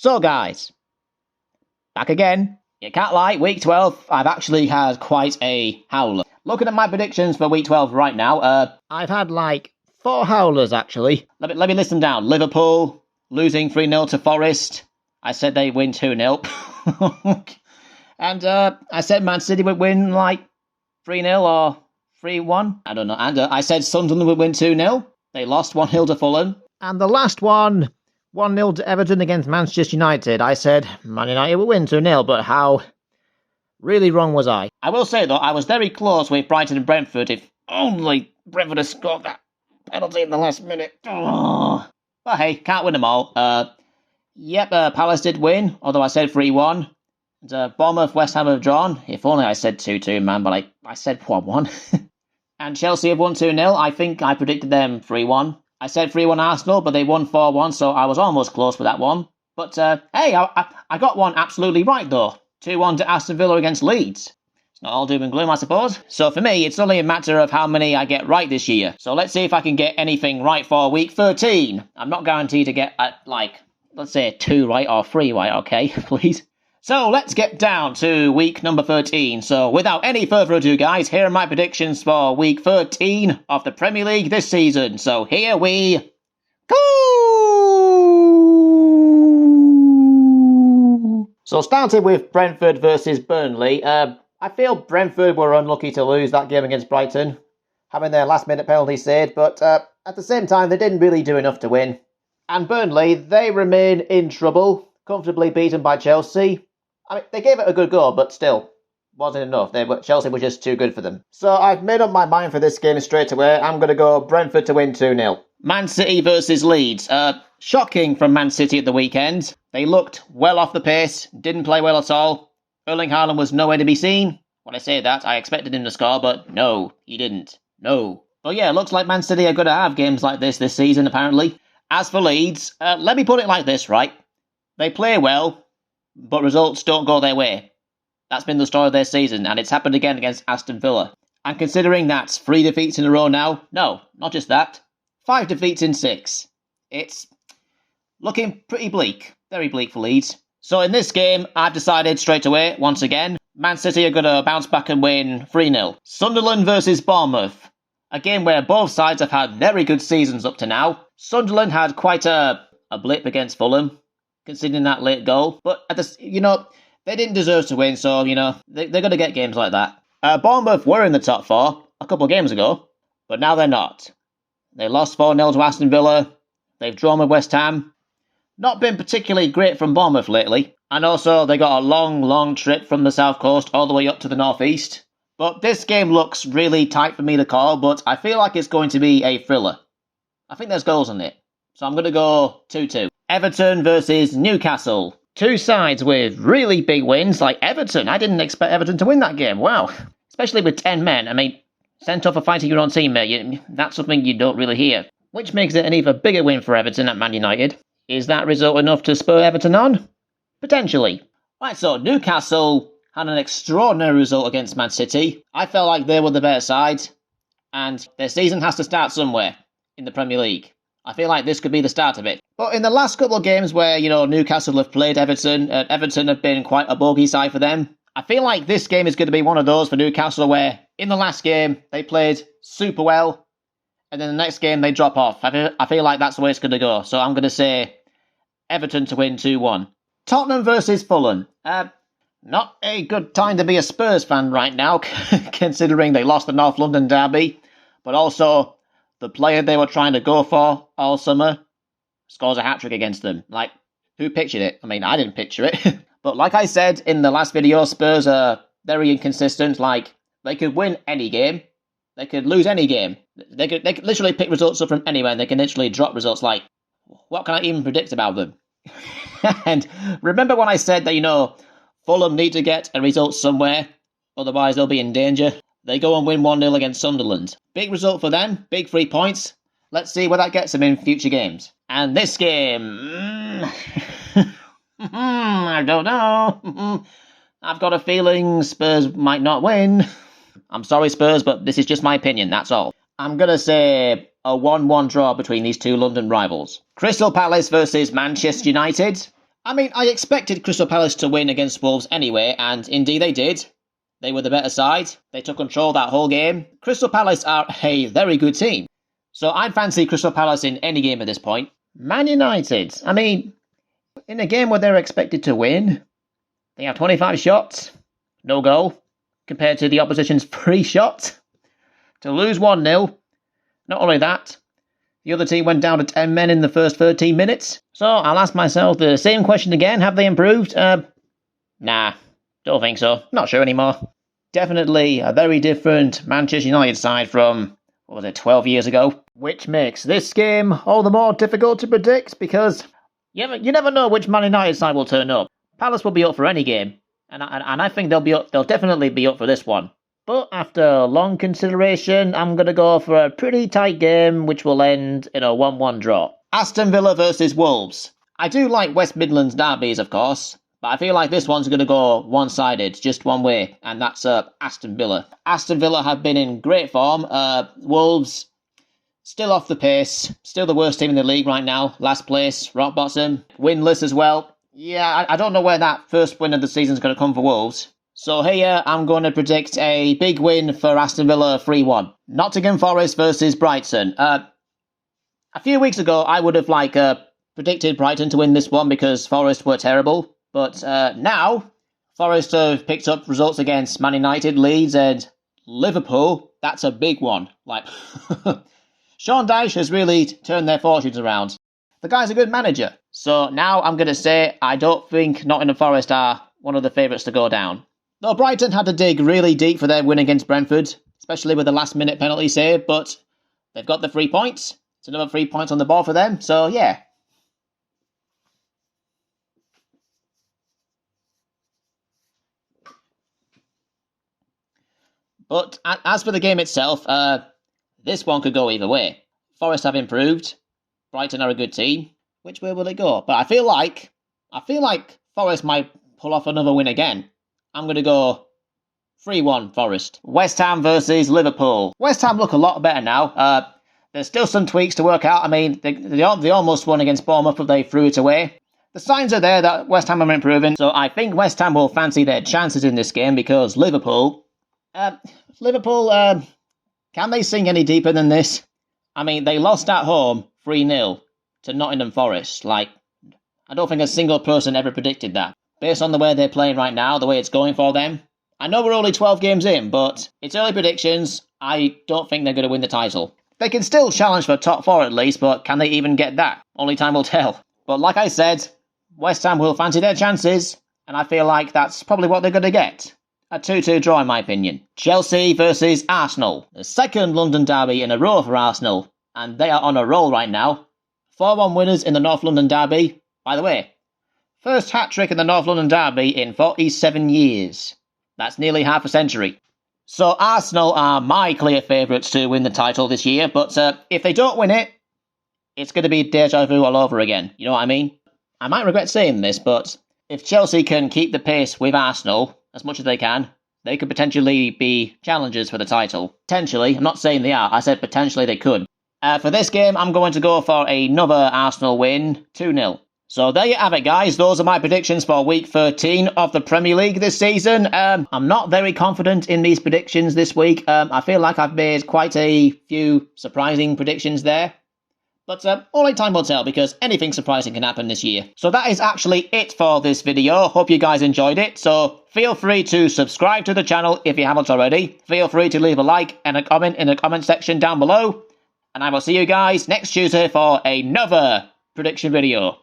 So guys, back again. You can't lie, week 12, I've actually had quite a howler. Looking at my predictions for week 12 right now, I've had like 4 howlers actually. Let me list them down. Liverpool losing 3-0 to Forest. I said they win 2-0. And I said Man City would win like 3-0 or 3-1. I don't know. And I said Sunderland would win 2-0. They lost 1-0 to Fulham. And the last one, 1-0 to Everton against Manchester United. I said Man United would win 2-0, but how really wrong was I? I will say, though, I was very close with Brighton and Brentford. If only Brentford had scored that penalty in the last minute. Oh. But hey, can't win them all. Palace did win, although I said 3-1. And Bournemouth, West Ham have drawn. If only I said 2-2, man, but I said 1-1. And Chelsea have won 2-0. I think I predicted them 3-1. I said 3-1 Arsenal, but they won 4-1, so I was almost close with that one. But hey, I got one absolutely right, though. 2-1 to Aston Villa against Leeds. It's not all doom and gloom, I suppose. So for me, it's only a matter of how many I get right this year. So let's see if I can get anything right for week 13. I'm not guaranteed to get, let's say 2 right or 3 right, okay, please. So let's get down to week number 13. So without any further ado, guys, here are my predictions for week 13 of the Premier League this season. So here we go! So starting with Brentford versus Burnley. I feel Brentford were unlucky to lose that game against Brighton, having their last-minute penalty saved, but at the same time, they didn't really do enough to win. And Burnley, they remain in trouble, comfortably beaten by Chelsea. I mean, they gave it a good go, but still, wasn't enough. Chelsea was just too good for them. So I've made up my mind for this game straight away. I'm going to go Brentford to win 2-0. Man City versus Leeds. Shocking from Man City at the weekend. They looked well off the pace, didn't play well at all. Erling Haaland was nowhere to be seen. When I say that, I expected him to score, but no, he didn't. No. But yeah, it looks like Man City are going to have games like this season, apparently. As for Leeds, let me put it like this, right? They play well, but results don't go their way. That's been the story of their season, and it's happened again against Aston Villa. And considering that's 3 defeats in a row now, no, not just that, 5 defeats in 6. It's looking pretty bleak, very bleak for Leeds. So in this game, I've decided straight away, once again, Man City are going to bounce back and win 3-0. Sunderland versus Bournemouth. A game where both sides have had very good seasons up to now. Sunderland had quite a blip against Fulham, considering that late goal. But, they didn't deserve to win, so, they're going to get games like that. Bournemouth were in the top 4 a couple of games ago, but now they're not. They lost 4-0 to Aston Villa. They've drawn with West Ham. Not been particularly great from Bournemouth lately. And also, they got a long trip from the south coast all the way up to the northeast. But this game looks really tight for me to call, but I feel like it's going to be a thriller. I think there's goals in it. So I'm going to go 2-2. Everton versus Newcastle. 2 sides with really big wins, like Everton. I didn't expect Everton to win that game. Wow. Especially with 10 men. I mean, sent off for fighting your own teammate. That's something you don't really hear. Which makes it an even bigger win for Everton at Man United. Is that result enough to spur Everton on? Potentially. Right, so Newcastle had an extraordinary result against Man City. I felt like they were the better side. And their season has to start somewhere in the Premier League. I feel like this could be the start of it. But in the last couple of games where, Newcastle have played Everton, Everton have been quite a bogey side for them. I feel like this game is going to be one of those for Newcastle where, in the last game, they played super well, and then the next game they drop off. I feel like that's the way it's going to go. So I'm going to say Everton to win 2-1. Tottenham versus Fulham. Not a good time to be a Spurs fan right now, considering they lost the North London derby, but also the player they were trying to go for all summer scores a hat-trick against them. Like, who pictured it? I mean, I didn't picture it. But like I said in the last video, Spurs are very inconsistent. Like, they could win any game. They could lose any game. They could literally pick results up from anywhere, and they can literally drop results. Like, what can I even predict about them? And remember when I said that, Fulham need to get a result somewhere, otherwise they'll be in danger? They go and win 1-0 against Sunderland. Big result for them, big 3 points. Let's see where that gets them in future games. And this game, I don't know. I've got a feeling Spurs might not win. I'm sorry, Spurs, but this is just my opinion, that's all. I'm going to say a 1-1 draw between these 2 London rivals. Crystal Palace versus Manchester United. I mean, I expected Crystal Palace to win against Wolves anyway, and indeed they did. They were the better side. They took control that whole game. Crystal Palace are a very good team. So I'd fancy Crystal Palace in any game at this point. Man United. I mean, in a game where they're expected to win, they have 25 shots, no goal, compared to the opposition's 3 shots. To lose 1-0, not only that, the other team went down to 10 men in the first 13 minutes. So I'll ask myself the same question again. Have they improved? Nah, don't think so. Not sure anymore. Definitely a very different Manchester United side from, 12 years ago? Which makes this game all the more difficult to predict because you never know which Man United side will turn up. Palace will be up for any game, and I think they'll definitely be up for this one. But after long consideration, I'm going to go for a pretty tight game, which will end in a 1-1 draw. Aston Villa versus Wolves. I do like West Midlands derbies, of course, but I feel like this one's going to go one-sided, just one way, and that's Aston Villa. Aston Villa have been in great form. Wolves, still off the pace, still the worst team in the league right now. Last place, rock bottom, winless as well. Yeah, I don't know where that first win of the season is going to come for Wolves. So here, I'm going to predict a big win for Aston Villa 3-1. Nottingham Forest versus Brighton. A few weeks ago, I would have predicted Brighton to win this one because Forest were terrible. But now, Forest have picked up results against Man United, Leeds and Liverpool. That's a big one. Sean Dyche has really turned their fortunes around. The guy's a good manager. So now I'm going to say I don't think Nottingham Forest are one of the favourites to go down. Though Brighton had to dig really deep for their win against Brentford, especially with the last-minute penalty save, but they've got the 3 points. It's another 3 points on the board for them, so yeah. But as for the game itself, this one could go either way. Forest have improved. Brighton are a good team. Which way will it go? But I feel like Forest might pull off another win again. I'm going to go 3-1 Forest. West Ham versus Liverpool. West Ham look a lot better now. There's still some tweaks to work out. I mean, they almost won against Bournemouth, but they threw it away. The signs are there that West Ham are improving. So I think West Ham will fancy their chances in this game because Liverpool, can they sink any deeper than this? I mean, they lost at home 3-0 to Nottingham Forest. I don't think a single person ever predicted that. Based on the way they're playing right now, the way it's going for them. I know we're only 12 games in, but it's early predictions. I don't think they're going to win the title. They can still challenge for top 4 at least, but can they even get that? Only time will tell. But like I said, West Ham will fancy their chances, and I feel like that's probably what they're going to get. A 2-2 draw in my opinion. Chelsea versus Arsenal. The second London derby in a row for Arsenal, and they are on a roll right now. 4-1 winners in the North London derby. By the way, first hat-trick in the North London derby in 47 years. That's nearly half a century. So Arsenal are my clear favourites to win the title this year, but if they don't win it, it's going to be deja vu all over again. You know what I mean? I might regret saying this, but if Chelsea can keep the pace with Arsenal as much as they can, they could potentially be challengers for the title. Potentially. I'm not saying they are. I said potentially they could. For this game, I'm going to go for another Arsenal win, 2-0. So there you have it, guys. Those are my predictions for Week 13 of the Premier League this season. I'm not very confident in these predictions this week. I feel like I've made quite a few surprising predictions there. But only time will tell, because anything surprising can happen this year. So that is actually it for this video. Hope you guys enjoyed it. So feel free to subscribe to the channel if you haven't already. Feel free to leave a like and a comment in the comment section down below. And I will see you guys next Tuesday for another prediction video.